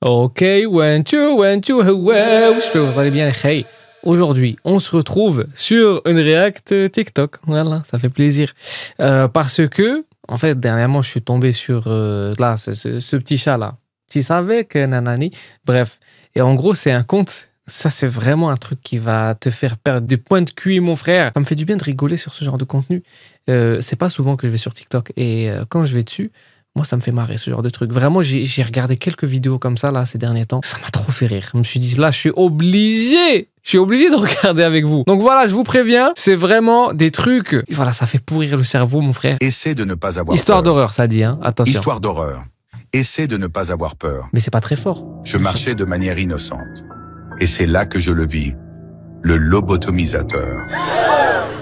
Ok, one, two, hello. J'espère que vous allez bien, les khay. Aujourd'hui, on se retrouve sur une React TikTok. Voilà, ça fait plaisir. Parce que, en fait, dernièrement, je suis tombé sur là, ce petit chat-là. Tu savais que nanani. Bref. Et en gros, c'est un compte. Ça, c'est vraiment un truc qui va te faire perdre des points de QI, mon frère. Ça me fait du bien de rigoler sur ce genre de contenu. C'est pas souvent que je vais sur TikTok. Et quand je vais dessus, moi, ça me fait marrer, ce genre de truc. Vraiment, j'ai regardé quelques vidéos comme ça, là, ces derniers temps. Ça m'a trop fait rire. Je me suis dit, là, je suis obligé de regarder avec vous. Donc voilà, je vous préviens, c'est vraiment des trucs... Voilà, ça fait pourrir le cerveau, mon frère. Essaie de ne pas avoir Histoire peur. d'horreur, ça dit, hein. Attention. Histoire d'horreur. Essaie de ne pas avoir peur. Mais c'est pas très fort. Je marchais de manière innocente. Et c'est là que je le vis. Le lobotomisateur.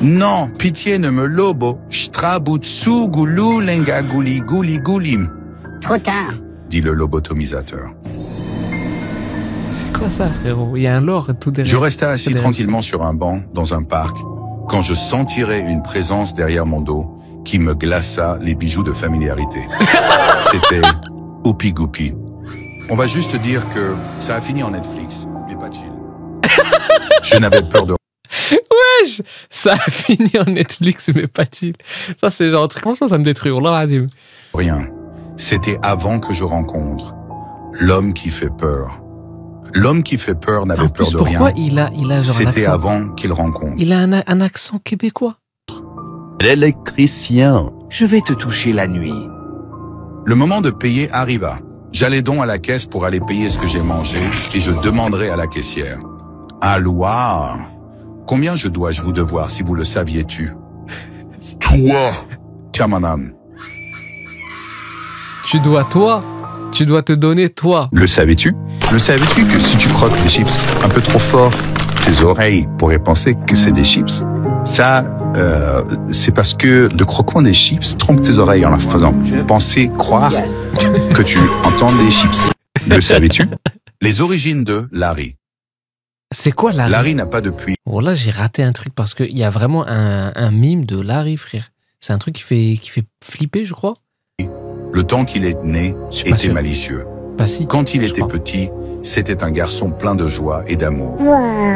Non, pitié ne me lobo. Shtrabutsu gulu lenga guli guli gulim. Trop tard. Dit le lobotomisateur. C'est quoi ça, frérot? Il y a un lore tout derrière. Je restais assis tranquillement sur un banc dans un parc quand je sentirais une présence derrière mon dos qui me glaça les bijoux de familiarité. C'était Oupi Goupi. On va juste dire que ça a fini en Netflix, mais pas chill. Je n'avais peur de Wesh! Ça a fini en Netflix, mais pas chill. Ça, c'est genre un truc, franchement, ça me détruit. Oh là là, rien. C'était avant que je rencontre l'homme qui fait peur. L'homme qui fait peur n'avait peur de rien. Pourquoi il a genre un C'était accent... avant qu'il rencontre. Il a un accent québécois. L'électricien. Je vais te toucher la nuit. Le moment de payer arriva. J'allais donc à la caisse pour aller payer ce que j'ai mangé et je demanderai à la caissière. Aloha, combien je dois-je vous devoir si vous le saviez-tu? Toi. Tiens, madame. Tu dois te donner toi. Le savais-tu? Le savais-tu que si tu croques des chips un peu trop fort, tes oreilles pourraient penser que c'est des chips? Ça, c'est parce que le croquement des chips trompe tes oreilles en leur faisant penser, croire que tu entends les chips. Le savais-tu? Les origines de Larry. C'est quoi Larry? Larry n'a pas de puits. Oh là, j'ai raté un truc parce qu'il y a vraiment un mime de Larry, frère. C'est un truc qui fait flipper, je crois. Le temps qu'il est né était malicieux. Pas si. Quand il était petit, c'était un garçon plein de joie et d'amour.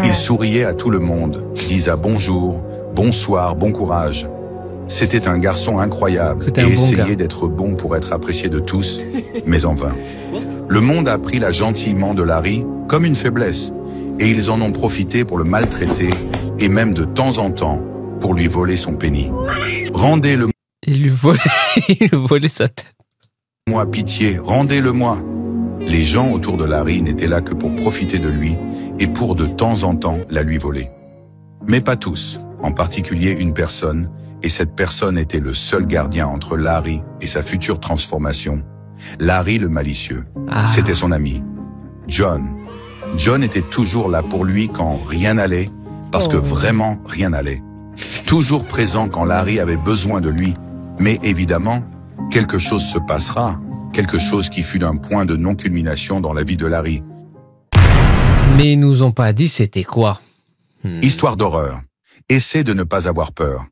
Il souriait à tout le monde, disait bonjour, bonsoir, bon courage. C'était un garçon incroyable et essayait d'être bon pour être apprécié de tous, mais en vain. Le monde a pris la gentiment de Larry comme une faiblesse et ils en ont profité pour le maltraiter et même de temps en temps pour lui voler son penny. Rendez-le il lui volait sa tête. Moi pitié, rendez-le-moi. Les gens autour de Larry n'étaient là que pour profiter de lui et pour de temps en temps la lui voler. Mais pas tous, en particulier une personne, et cette personne était le seul gardien entre Larry et sa future transformation. Larry le malicieux, c'était son ami, John. John était toujours là pour lui quand rien n'allait, parce que vraiment rien n'allait. Toujours présent quand Larry avait besoin de lui, mais évidemment, quelque chose se passera. Quelque chose qui fut d'un point de non-culmination dans la vie de Larry. Mais ils nous ont pas dit c'était quoi. Histoire d'horreur. Essaie de ne pas avoir peur.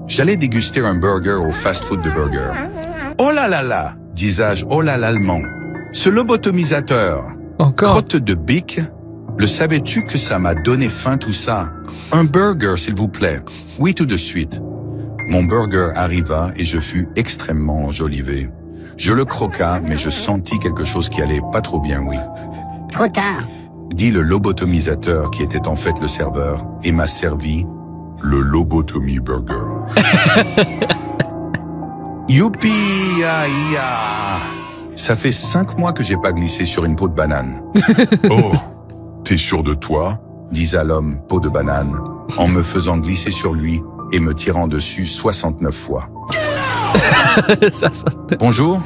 J'allais déguster un burger au fast-food de burger. Oh là là là, disais-je, oh là l'allemand. Ce lobotomisateur. Encore. Crotte de bique. Le savais-tu que ça m'a donné faim tout ça? Un burger, s'il vous plaît. Oui, tout de suite. Mon burger arriva et je fus extrêmement enjolivé. Je le croqua, mais je sentis quelque chose qui allait pas trop bien, oui. Trop tard. Dit le lobotomisateur qui était en fait le serveur et m'a servi le lobotomie burger. Youpi, ya. Ça fait 5 mois que j'ai pas glissé sur une peau de banane. Oh, t'es sûr de toi? Disa l'homme peau de banane en me faisant glisser sur lui et me tirant dessus 69 fois. Bonjour,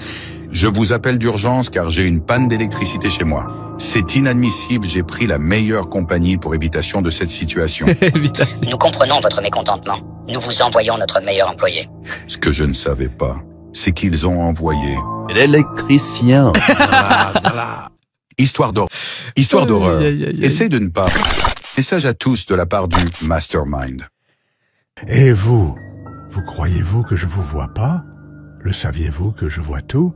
je vous appelle d'urgence car j'ai une panne d'électricité chez moi. C'est inadmissible, j'ai pris la meilleure compagnie pour évitation de cette situation. Nous comprenons votre mécontentement. Nous vous envoyons notre meilleur employé. Ce que je ne savais pas, c'est qu'ils ont envoyé... L'électricien. Histoire d'horreur. Essaye de ne pas... Message à tous de la part du Mastermind. Et vous croyez-vous que je vous vois pas? Le saviez-vous que je vois tout?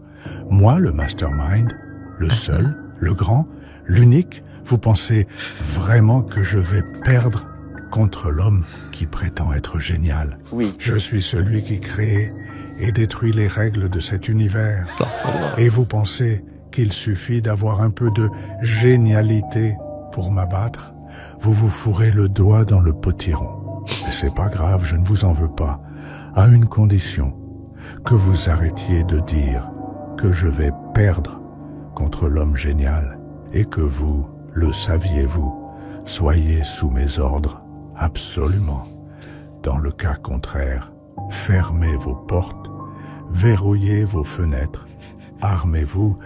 Moi, le Mastermind, le seul, le grand, l'unique. Vous pensez vraiment que je vais perdre contre l'homme qui prétend être génial? Oui. Je suis celui qui crée et détruit les règles de cet univers. Et vous pensez qu'il suffit d'avoir un peu de génialité pour m'abattre? Vous vous fourrez le doigt dans le potiron. Mais c'est pas grave, je ne vous en veux pas. À une condition, que vous arrêtiez de dire que je vais perdre contre l'homme génial et que vous, le saviez-vous, soyez sous mes ordres, absolument. Dans le cas contraire, fermez vos portes, verrouillez vos fenêtres, armez-vous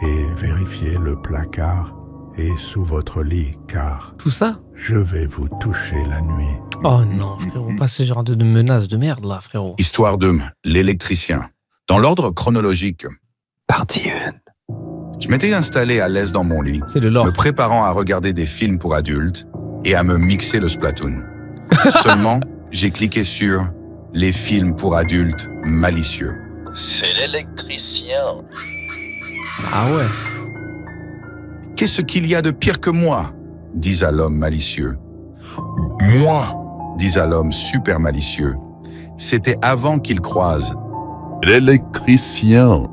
et vérifiez le placard et sous votre lit, car Tout ça? je vais vous toucher la nuit. Oh non, frérot, pas ce genre de menace de merde là, frérot. Histoire de l'électricien. Dans l'ordre chronologique, Partie 1. je m'étais installé à l'aise dans mon lit, C'est le lore. me préparant à regarder des films pour adultes et à me mixer le Splatoon. Seulement, j'ai cliqué sur les films pour adultes malicieux. C'est l'électricien. Ah ouais. Qu'est-ce qu'il y a de pire que moi? Dis à l'homme malicieux. Moi, dis à l'homme super malicieux. C'était avant qu'il croise. L'électricien.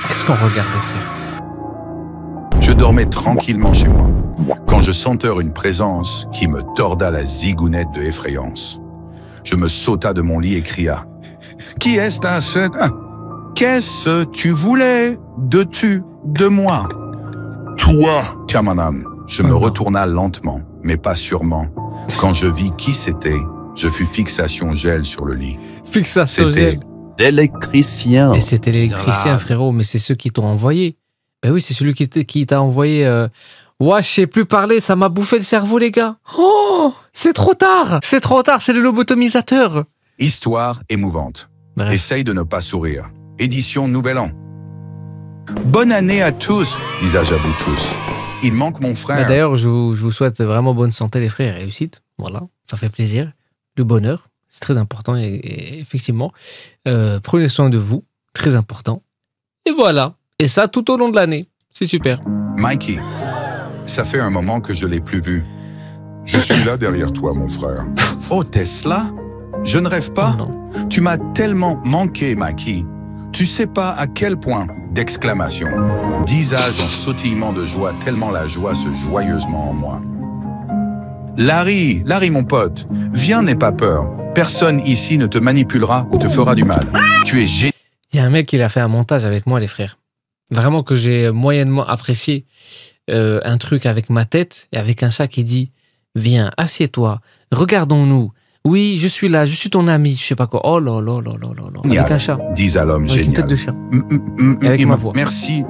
Qu'est-ce qu'on regardait, frère? Je dormais tranquillement chez moi, quand je sentais une présence qui me torda la zigounette de effrayance. Je me sauta de mon lit et cria. Qui est-ce dans cette... Qu'est-ce tu voulais de moi? Toi. Tiens, madame, je me retourna lentement, mais pas sûrement. Quand je vis qui c'était, je fus fixation gel sur le lit. Fixation C'était gel. L'électricien. Et c'était l'électricien, frérot, mais c'est ceux qui t'ont envoyé. Ben oui, c'est celui qui t'a envoyé. Ouais, je sais plus parler, ça m'a bouffé le cerveau, les gars. Oh, c'est trop tard. C'est trop tard, c'est le lobotomisateur. Histoire émouvante. Bref. Essaye de ne pas sourire. Édition Nouvel An. Bonne année à tous, disais-je à vous tous. Il manque mon frère. Bah, d'ailleurs, je vous souhaite vraiment bonne santé, les frères, et réussite. Voilà, ça fait plaisir. Le bonheur, c'est très important, et effectivement. Prenez soin de vous, très important. Et voilà. Et ça tout au long de l'année. C'est super. Mikey, ça fait un moment que je l'ai plus vu. Je suis là derrière toi, mon frère. Oh, Tesla? Je ne rêve pas. Oh non. Tu m'as tellement manqué, Mikey. Tu sais pas à quel point d'exclamation. Disais-je en sautillement de joie, tellement la joie se joyeusement en moi. Larry, mon pote, viens, n'aie pas peur. Personne ici ne te manipulera ou te fera du mal. Tu es génial. Il y a un mec qui a fait un montage avec moi, les frères. Vraiment que j'ai moyennement apprécié un truc avec ma tête et avec un chat qui dit « Viens, assieds-toi, regardons-nous. Oui, je suis là, je suis ton ami. » Je sais pas quoi. Oh là là là là là là. Avec un chat. Dis à l'homme Avec une génial. tête de chat. Et avec ma voix. Merci.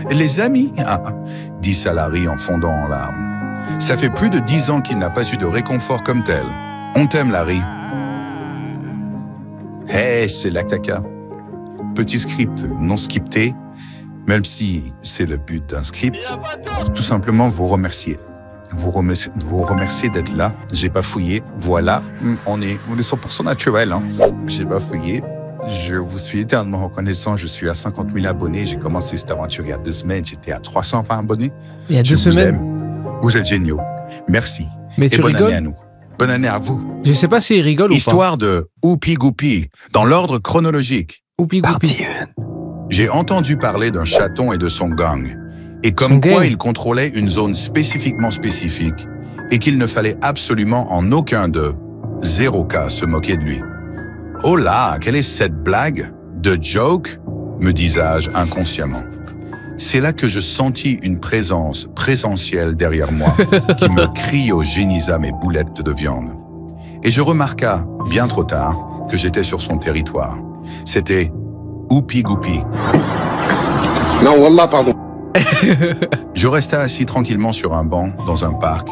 Les amis, dit Salary en fondant en larmes. Ça fait plus de 10 ans qu'il n'a pas eu de réconfort comme tel. On t'aime, Larry. Hey, c'est l'Aktaka. Petit script non scripté, même si c'est le but d'un script, pour tout simplement vous remercier. Vous remercier d'être là. J'ai pas fouillé. Voilà, on est 100% naturel. Hein. J'ai pas fouillé. Je vous suis éternellement reconnaissant. Je suis à 50 000 abonnés. J'ai commencé cette aventure il y a 2 semaines. J'étais à 320 abonnés. Il y a 2 semaines. Vous êtes géniaux. Merci. Mais Et tu bonne rigoles? année à nous. Bonne année à vous. Je sais pas s'il rigole ou pas. Histoire de Oupi Goupi, dans l'ordre chronologique. Oupi Partie Goupi. 1. J'ai entendu parler d'un chaton et de son gang. Et comme Son quoi gang. il contrôlait une zone spécifiquement spécifique. Et qu'il ne fallait absolument en aucun de 0 cas se moquer de lui. Oh là, quelle est cette blague? De joke? Me disais-je inconsciemment. C'est là que je sentis une présence présentielle derrière moi qui me cryogénisa mes boulettes de viande. Et je remarqua, bien trop tard, que j'étais sur son territoire. C'était Oupi Goupi. Non, Wallah, pardon. Je restais assis tranquillement sur un banc dans un parc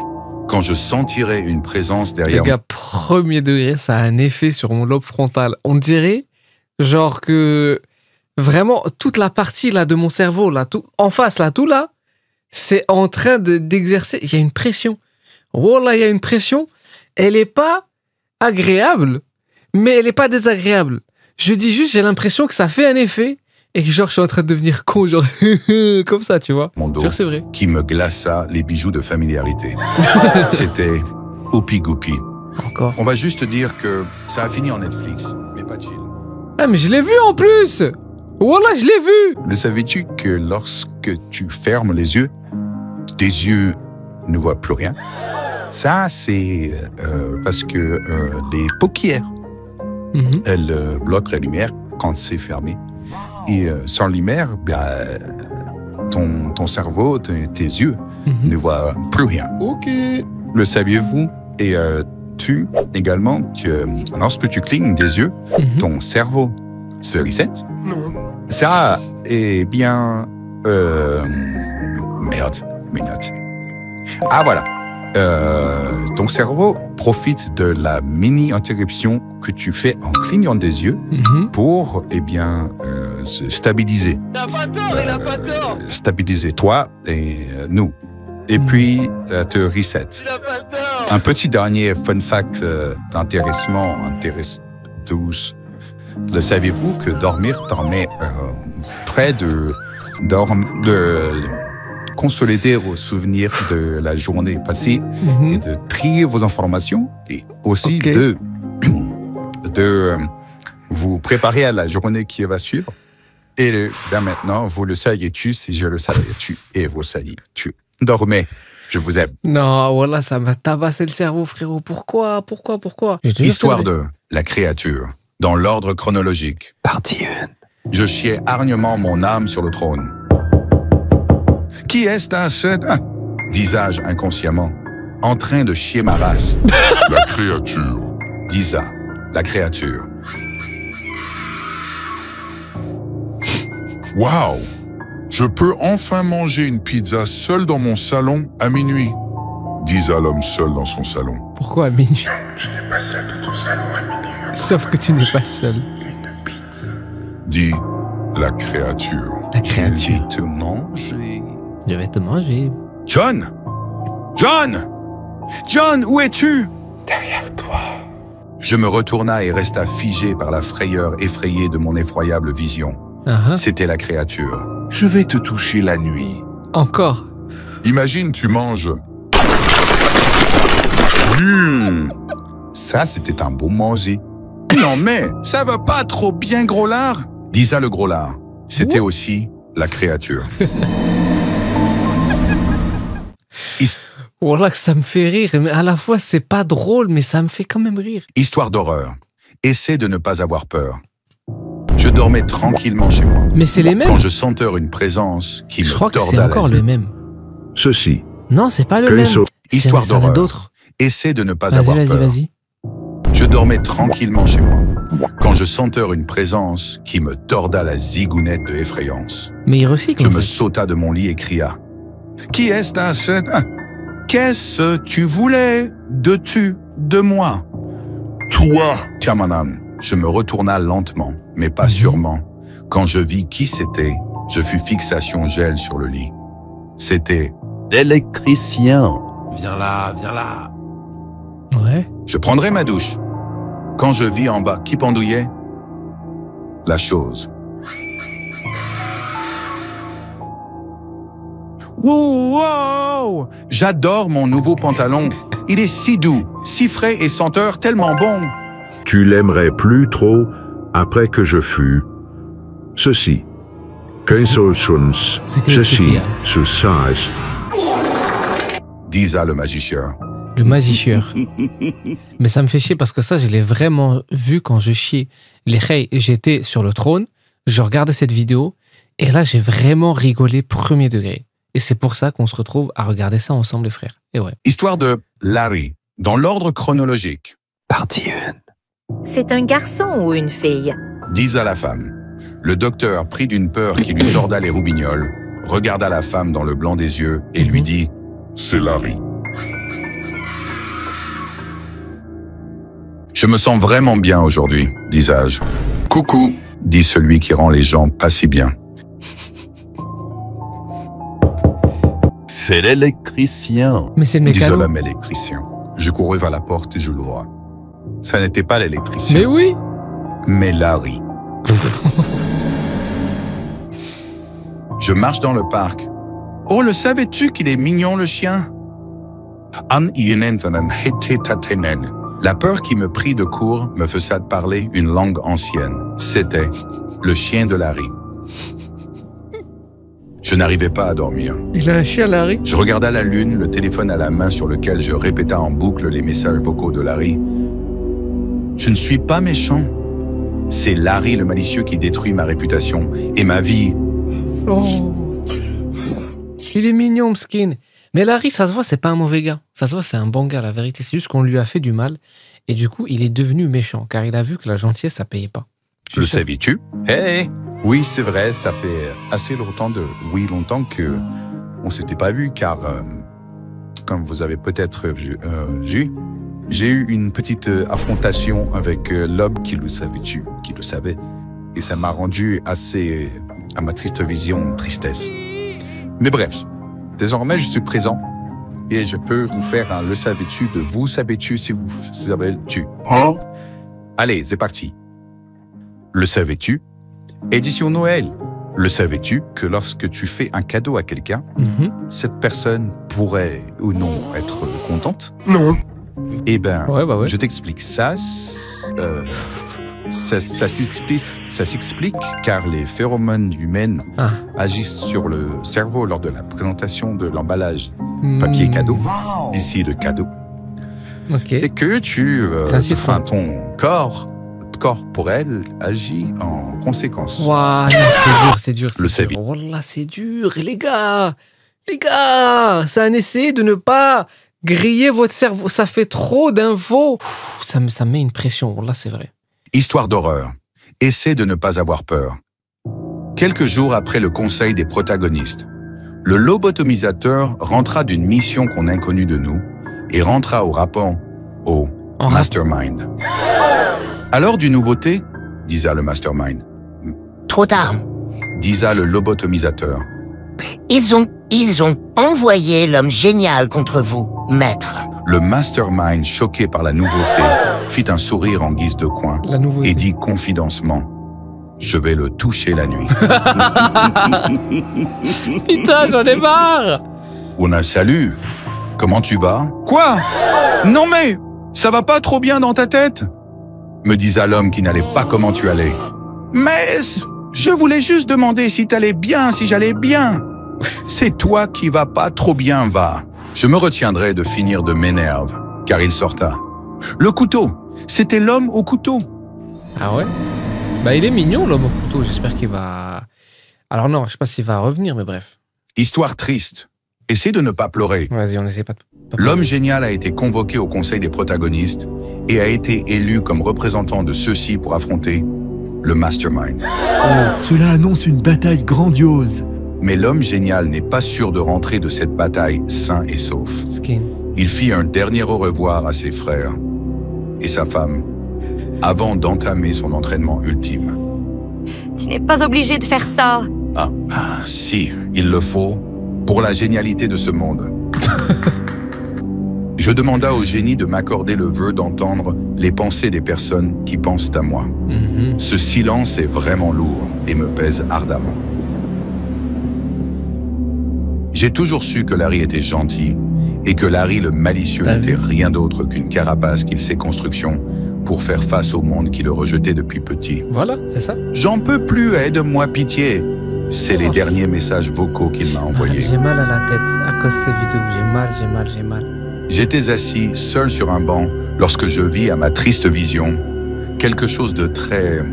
quand je sentirais une présence Les derrière moi. gars, premier degré, ça a un effet sur mon lobe frontal. On dirait, genre que vraiment toute la partie là de mon cerveau là, tout en face là, tout là, c'est en train d'exercer. Il y a une pression. Oh là, il y a une pression. Elle est pas agréable, mais elle est pas désagréable. Je dis juste, j'ai l'impression que ça fait un effet et que genre je suis en train de devenir con, genre comme ça, tu vois. Mon dos, Genre, c'est vrai. qui me glaça les bijoux de familiarité. C'était Oupi Goupi. Encore. On va juste dire que ça a fini en Netflix, mais pas chill. Ah, mais je l'ai vu en plus. Wallah, je l'ai vu. Le savais-tu que lorsque tu fermes les yeux, tes yeux ne voient plus rien? Ça, c'est parce que les paupières, elles bloquent la lumière quand c'est fermé. Et sans lumière, ton cerveau, tes yeux ne voient plus rien. Ok. Le saviez-vous? Et tu, également, que lorsque tu clignes des yeux, ton cerveau se reset? Non. Ça, eh bien... Merde, mes notes. Ah, voilà. Ton cerveau profite de la mini-interruption que tu fais en clignant des yeux pour, eh bien, se stabiliser. Il a pas tort, il a pas tort. Stabiliser toi et nous. Et puis, ça te reset. Il a pas tort. Un petit dernier fun fact d'intéressement, intéresse tous. Le saviez-vous que dormir permet près de consolider vos souvenirs de la journée passée et de trier vos informations et aussi de vous préparer à la journée qui va suivre. Et là maintenant, vous le saviez-tu si je le savais-tu et vous saviez-tu. Dormez, je vous aime. Non, voilà, ça m'a tabassé le cerveau, frérot. Pourquoi? Histoire de la créature, dans l'ordre chronologique. Partie 1. Je chiais hargnement mon âme sur le trône. Qui est-ce dans cette... Disais-je inconsciemment, en train de chier ma race. La créature. Disa, la créature. Waouh! Je peux enfin manger une pizza seul dans mon salon à minuit, disa l'homme seul dans son salon. Pourquoi à minuit? Je n'ai pas seul dans ton salon à minuit. Sauf que tu n'es pas seul. Une pizza. Dit la créature. La créature. Je vais te manger. Je vais te manger. John! John! John, où es-tu? Derrière toi. Je me retourna et resta figé par la frayeur effrayée de mon effroyable vision. C'était la créature. Je vais te toucher la nuit. Encore. Imagine, tu manges. Ça, c'était un beau manger. Non mais, ça va pas trop bien, gros lard? Disa le gros lard. C'était aussi la créature. Voilà que ça me fait rire, mais à la fois c'est pas drôle, mais ça me fait quand même rire. Histoire d'horreur. Essaie de ne pas avoir peur. Je dormais tranquillement chez moi. Mais c'est les mêmes. Quand je sentais une présence qui me Je crois que torda c'est la encore vie. le même. Ceci. Non, c'est pas le même. Histoire Ça en a d'horreur. d'autres. Essaie de ne pas avoir peur. Vas-y. Je dormais tranquillement chez moi, quand je sentais une présence qui me torda la zigounette de effrayance. Mais il recycle. Je en me fait. sauta de mon lit et cria. Qui est-ce dans cette... Qu'est-ce tu voulais de moi? Toi! Tiens, mon âme, je me retourna lentement, mais pas sûrement. Quand je vis qui c'était, je fus fixation gel sur le lit. C'était... L'électricien. Viens là. Ouais. Je prendrai ma douche. Quand je vis en bas qui pendouillait, la chose. Wow! J'adore mon nouveau pantalon. Il est si doux, si frais et senteur tellement bon. Tu l'aimerais plus trop après que je fus. Ceci. Qu'un seul sens. C'est que Ceci. le truc, Sous sage. Disa le magicien. Le magicieur. Mais ça me fait chier parce que ça, je l'ai vraiment vu quand je chiais. Les reilles, j'étais sur le trône, je regardais cette vidéo, et là, j'ai vraiment rigolé premier degré. Et c'est pour ça qu'on se retrouve à regarder ça ensemble, les frères. Et ouais. Histoire de Larry, dans l'ordre chronologique. Partie 1. C'est un garçon ou une fille? Disa la femme. Le docteur, pris d'une peur qui lui torda les roubignoles, regarda la femme dans le blanc des yeux et lui dit « C'est Larry. » Je me sens vraiment bien aujourd'hui, disais-je. Coucou. Dit celui qui rend les gens pas si bien. C'est l'électricien. Mais c'est le Disait mécano. l'homme électricien. Je courus vers la porte et je l'ouvris. Ça n'était pas l'électricien, Mais oui. mais Larry. Je marche dans le parc. Oh, le savais-tu qu'il est mignon, le chien? La peur qui me prit de court me faisait parler une langue ancienne. C'était le chien de Larry. Je n'arrivais pas à dormir. Il a un chien, Larry? Je regardais la lune, le téléphone à la main sur lequel je répétais en boucle les messages vocaux de Larry. Je ne suis pas méchant. C'est Larry le malicieux qui détruit ma réputation et ma vie. Oh. Il est mignon, Mskin. Mais Larry, ça se voit, c'est pas un mauvais gars. Ça se voit, c'est un bon gars, la vérité. C'est juste qu'on lui a fait du mal. Et du coup, il est devenu méchant, car il a vu que la gentillesse, ça payait pas. Le savais-tu? Hey, oui, c'est vrai, ça fait assez longtemps que on s'était pas vu, car comme vous avez peut-être vu, j'ai eu une petite affrontation avec l'homme qui le savait, et ça m'a rendu assez, à ma triste vision, tristesse. Mais bref, désormais je suis présent et je peux vous faire un le savais-tu de vous savais-tu si vous savez-tu. Hein? Allez, c'est parti. Le savais-tu? Édition Noël. Le savais-tu que lorsque tu fais un cadeau à quelqu'un, cette personne pourrait ou non être contente? Non. Eh ben, ouais. je t'explique ça. Ça s'explique car les phéromones humaines agissent sur le cerveau lors de la présentation de l'emballage papier cadeau, ici de cadeau. Okay. Et que ton corps corporel agit en conséquence. Waouh, c'est dur. Le savais. Wallah, c'est dur. Et les gars, c'est un essai de ne pas griller votre cerveau. Ça fait trop d'infos. Ça me met une pression. Wallah, c'est vrai. Histoire d'horreur. Essaie de ne pas avoir peur. Quelques jours après le conseil des protagonistes, le lobotomisateur rentra d'une mission qu'on inconnue de nous et rentra au rapport au Mastermind. Alors du nouveauté, disa le Mastermind. Trop tard. Disa le lobotomisateur. Ils ont envoyé l'homme génial contre vous, maître. Le Mastermind, choqué par la nouveauté, fit un sourire en guise de coin et dit confidemment « Je vais le toucher la nuit. » Putain, j'en ai marre. On a salut. Comment tu vas? Quoi? Non mais, ça va pas trop bien dans ta tête? Me disa l'homme qui n'allait pas comment tu allais. Mais je voulais juste demander si t'allais bien, si j'allais bien. C'est toi qui va pas trop bien, va. Je me retiendrai de finir de m'énerve, car il sorta. Le couteau, c'était l'homme au couteau. Ah ouais? Bah il est mignon l'homme au couteau, j'espère qu'il va... Alors non, je sais pas s'il va revenir, mais bref. Histoire triste. Essaie de ne pas pleurer. Vas-y, on essaie pas de... L'homme génial a été convoqué au conseil des protagonistes et a été élu comme représentant de ceux-ci pour affronter le Mastermind. Cela annonce une bataille grandiose. Mais l'homme génial n'est pas sûr de rentrer de cette bataille sain et sauf. Il fit un dernier au revoir à ses frères et sa femme avant d'entamer son entraînement ultime. Tu n'es pas obligé de faire ça. Si, il le faut pour la génialité de ce monde. Je demanda au génie de m'accorder le vœu d'entendre les pensées des personnes qui pensent à moi. Ce silence est vraiment lourd et me pèse ardemment. J'ai toujours su que Larry était gentil et que Larry le malicieux n'était rien d'autre qu'une carapace qu'il s'est construction pour faire face au monde qui le rejetait depuis petit. Voilà, c'est ça. J'en peux plus, aide-moi, pitié. C'est les derniers messages vocaux qu'il m'a envoyés. J'ai mal à la tête à cause de ces vidéos. J'ai mal. J'étais assis seul sur un banc lorsque je vis à ma triste vision quelque chose de très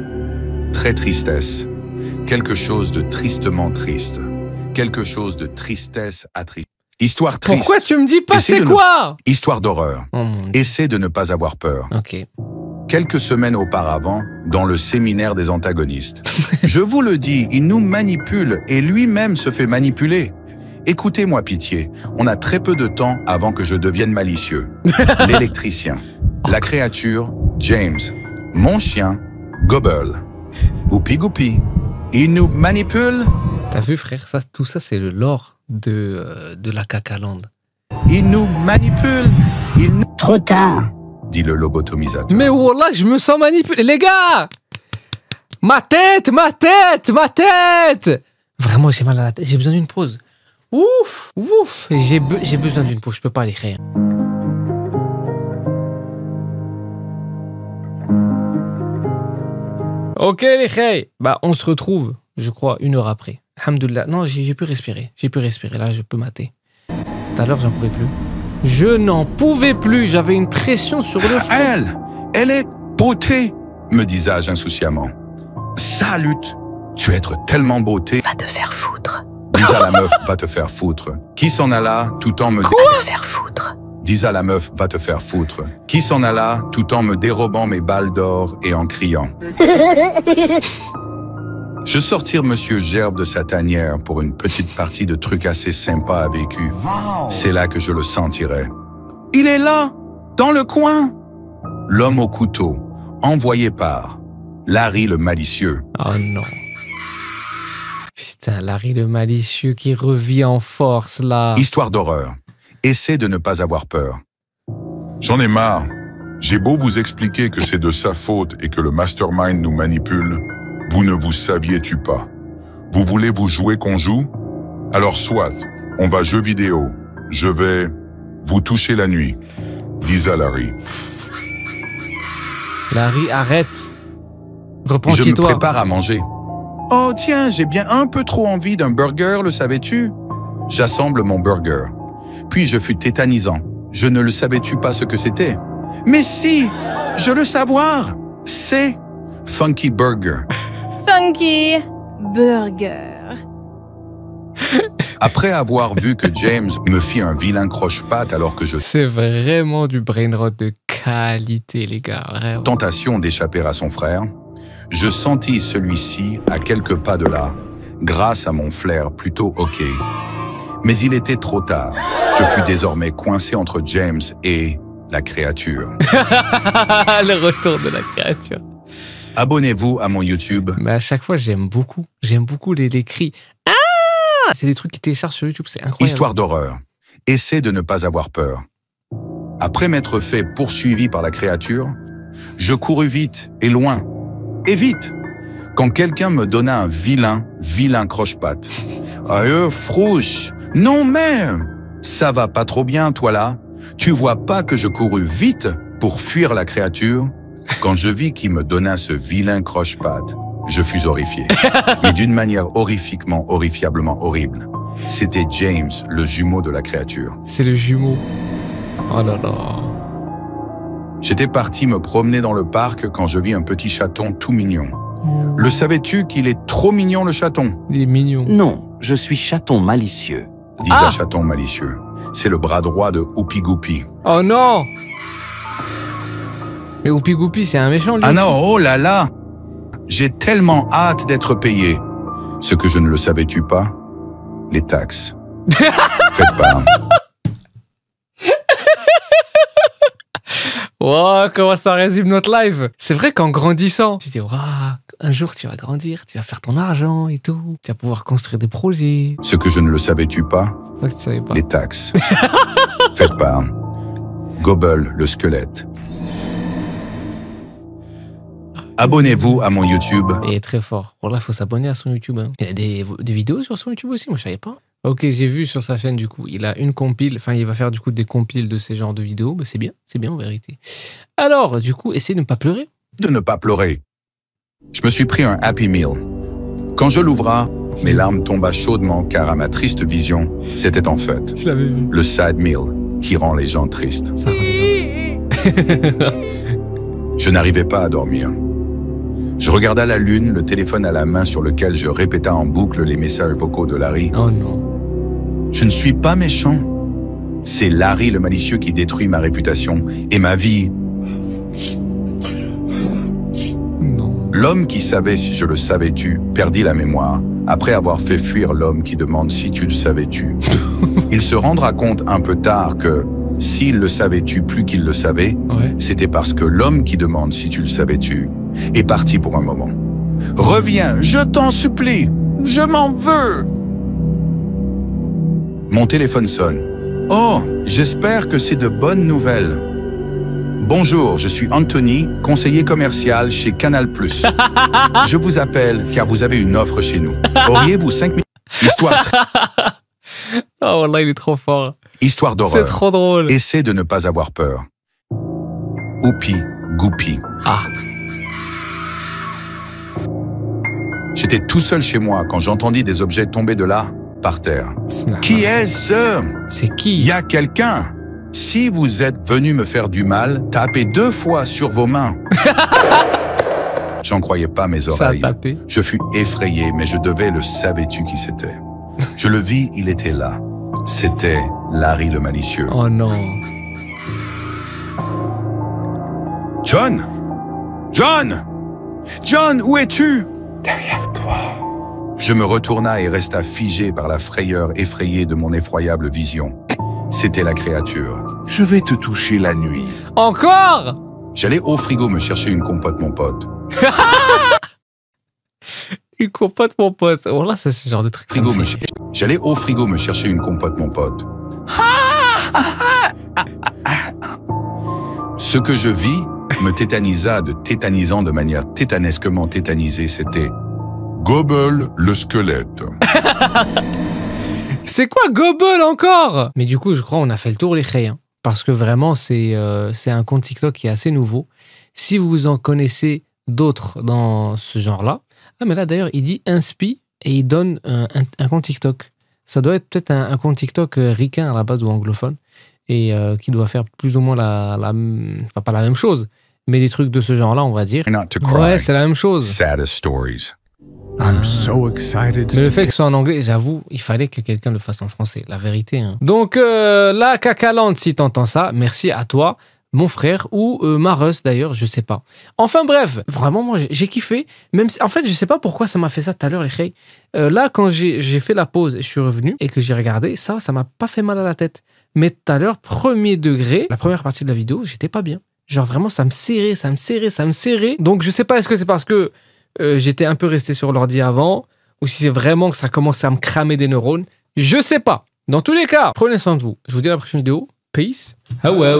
tristesse, quelque chose de tristement triste, quelque chose de tristesse à triste. Histoire triste. Pourquoi tu me dis pas c'est quoi? Histoire d'horreur. Essaie de ne pas avoir peur. Ok. Quelques semaines auparavant, dans le séminaire des antagonistes. Je vous le dis, il nous manipule et lui-même se fait manipuler. Écoutez-moi, pitié, on a très peu de temps avant que je devienne malicieux. L'électricien, la créature, James, mon chien, Gobble, Oupi Goupi, il nous manipule. T'as vu, frère, tout ça, c'est le lore de la Cacaland. Il nous manipule, Trop tard. dit le lobotomisateur. Mais wallah, je me sens manipulé. Les gars, ma tête. Vraiment, j'ai mal à la tête. J'ai besoin d'une pause. Ouf, ouf. J'ai besoin d'une pause. Je peux pas l'écrire. Ok, les khey. Bah, on se retrouve, je crois, 1 heure après. Alhamdoulilah. Non, j'ai pu respirer. J'ai pu respirer. Là, je peux mater. Tout à l'heure, j'en pouvais plus. Je n'en pouvais plus. J'avais une pression sur le front. Elle est beauté, me disais-je insouciamment. Salut, tu es être tellement beauté. Va te faire foutre. Disait la meuf, va te faire foutre. Qui s'en alla tout en me... Va te faire foutre. Disait la meuf, va te faire foutre. Qui s'en alla tout en me dérobant mes balles d'or et en criant. Je sortir Monsieur Gerbe de sa tanière pour une petite partie de trucs assez sympa à vécu. C'est là que je le sentirais. Il est là, dans le coin. L'homme au couteau, envoyé par Larry le malicieux. Oh non. Putain, Larry le malicieux qui revient en force, là. Histoire d'horreur. Essaie de ne pas avoir peur. J'en ai marre. J'ai beau vous expliquer que c'est de sa faute et que le mastermind nous manipule, vous ne vous saviez-tu pas. Vous voulez vous jouer qu'on joue? Alors soit, on va jeu vidéo. Je vais vous toucher la nuit, disait Larry. Larry, arrête. Je Repentis-toi. me prépare à manger. Oh tiens, j'ai bien un peu trop envie d'un burger, le savais-tu? J'assemble mon burger. Puis je fus tétanisant. Je ne le savais-tu pas ce que c'était? Mais si, je le savoir. C'est Funky Burger. Funky Burger. Après avoir vu que James me fit un vilain croche-patte alors que je... C'est vraiment du brain rot de qualité, les gars. Vraiment. Tentation d'échapper à son frère, je sentis celui-ci à quelques pas de là, grâce à mon flair plutôt ok. Mais il était trop tard. Je fus désormais coincé entre James et la créature. Le retour de la créature. Abonnez-vous à mon YouTube. Mais à chaque fois, j'aime beaucoup les cris. Ah! C'est des trucs qui téléchargent sur YouTube, c'est incroyable. Histoire d'horreur. Essaie de ne pas avoir peur. Après m'être fait poursuivi par la créature, je courus vite et loin. Et vite! Quand quelqu'un me donna un vilain croche-patte. Frouche! Non mais! Ça va pas trop bien, toi là? Tu vois pas que je courus vite pour fuir la créature? Quand je vis qu'il me donna ce vilain croche-patte, je fus horrifié. Mais d'une manière horrifiablement horrible. C'était James, le jumeau de la créature. C'est le jumeau. Oh là là. J'étais parti me promener dans le parc quand je vis un petit chaton tout mignon. Le savais-tu qu'il est trop mignon, le chaton? Il est mignon. Non, je suis chaton malicieux. Disait chaton malicieux. C'est le bras droit de Oupi Goupi. Oh non! Mais Oupi Goupi, c'est un méchant, lui. Ah non, oh là là! J'ai tellement hâte d'être payé. Ce que je ne le savais-tu pas? Les taxes. Faites pas. Wow, comment ça résume notre live? C'est vrai qu'en grandissant, tu te dis, wow, un jour tu vas grandir, tu vas faire ton argent et tout, tu vas pouvoir construire des projets. Ce que je ne le savais-tu pas? C'est que tu savais pas. Les taxes. Faites pas. Gobble, le squelette. Abonnez-vous à mon YouTube. Il est très fort. Voilà, il faut s'abonner à son YouTube. Hein. Il y a des vidéos sur son YouTube aussi, moi je savais pas. Ok, j'ai vu sur sa chaîne du coup, il a une compile, enfin il va faire du coup des compiles de ces genres de vidéos, bah, c'est bien en vérité. Alors, du coup, essayez de ne pas pleurer. De ne pas pleurer. Je me suis pris un Happy Meal. Quand je l'ouvra, mes larmes tomba chaudement car à ma triste vision, c'était en fait le Sad Meal qui rend les gens tristes. Ça rend les gens tristes. Je n'arrivais pas à dormir. Je regardais la lune, le téléphone à la main sur lequel je répétais en boucle les messages vocaux de Larry. Oh non. Je ne suis pas méchant. C'est Larry le malicieux qui détruit ma réputation et ma vie. Non. L'homme qui savait si je le savais-tu perdit la mémoire après avoir fait fuir l'homme qui demande si tu le savais-tu. Il se rendra compte un peu tard que s'il le savait-tu plus qu'il le savait, c'était parce que l'homme qui demande si tu le savais-tu est parti pour un moment. Reviens, je t'en supplie, je m'en veux. Mon téléphone sonne. Oh, j'espère que c'est de bonnes nouvelles. Bonjour, je suis Anthony, conseiller commercial chez Canal+. Je vous appelle car vous avez une offre chez nous. Auriez-vous 5 minutes? Histoire, Oh là, il est trop fort. histoire C'est d'horreur. trop drôle. Essaie de ne pas avoir peur. Oupi, Goupi. Ah. J'étais tout seul chez moi quand j'entendis des objets tomber de là, par terre. Qui est-ce? C'est qui? Il y a quelqu'un. Si vous êtes venu me faire du mal, tapez 2 fois sur vos mains. J'en croyais pas mes Ça a oreilles. tapé. Je fus effrayé, mais je devais le savais-tu qui c'était. Je le vis, il était là. C'était Larry le malicieux. Oh non. John! John! John, où es-tu? Derrière toi. Je me retourna et resta figé par la frayeur effrayée de mon effroyable vision. C'était la créature. Je vais te toucher la nuit. Encore? J'allais au frigo me chercher une compote, mon pote. Une compote, mon pote. Oh là, c'est ce genre de truc. ça me Frigo me fait- J'allais au frigo me chercher une compote, mon pote. Ce que je vis me tétanisa de tétanisant de manière tétanesquement tétanisée. C'était Gobble le squelette. C'est quoi Gobble encore? Mais du coup, je crois on a fait le tour les créés. Parce que vraiment, c'est un compte TikTok qui est assez nouveau. Si vous en connaissez d'autres dans ce genre-là. Ah, mais là d'ailleurs, il dit inspi et il donne un compte TikTok. Ça doit être peut-être un compte TikTok ricain à la base ou anglophone. Et qui doit faire plus ou moins enfin, pas la même chose, mais des trucs de ce genre-là, on va dire. Not to cry. Ouais, c'est la même chose. Saddest stories. I'm so excited. Mais le fait que ce soit en anglais, j'avoue, il fallait que quelqu'un le fasse en français, la vérité. Hein. Donc, la Cacalande, si t'entends ça, merci à toi, mon frère, ou Marus d'ailleurs, je sais pas. Enfin bref, vraiment, moi, j'ai kiffé. Même si, en fait, je sais pas pourquoi ça m'a fait ça tout à l'heure, les reilles. Là, quand j'ai fait la pause et je suis revenu et que j'ai regardé, ça m'a pas fait mal à la tête. Mais tout à l'heure, premier degré, la première partie de la vidéo, j'étais pas bien. Genre vraiment, ça me serrait, ça me serrait, ça me serrait. Donc, je sais pas, est-ce que c'est parce que j'étais un peu resté sur l'ordi avant, ou si c'est vraiment que ça commençait à me cramer des neurones. Je sais pas. Dans tous les cas, prenez soin de vous. Je vous dis à la prochaine vidéo. Peace. Ah ouais.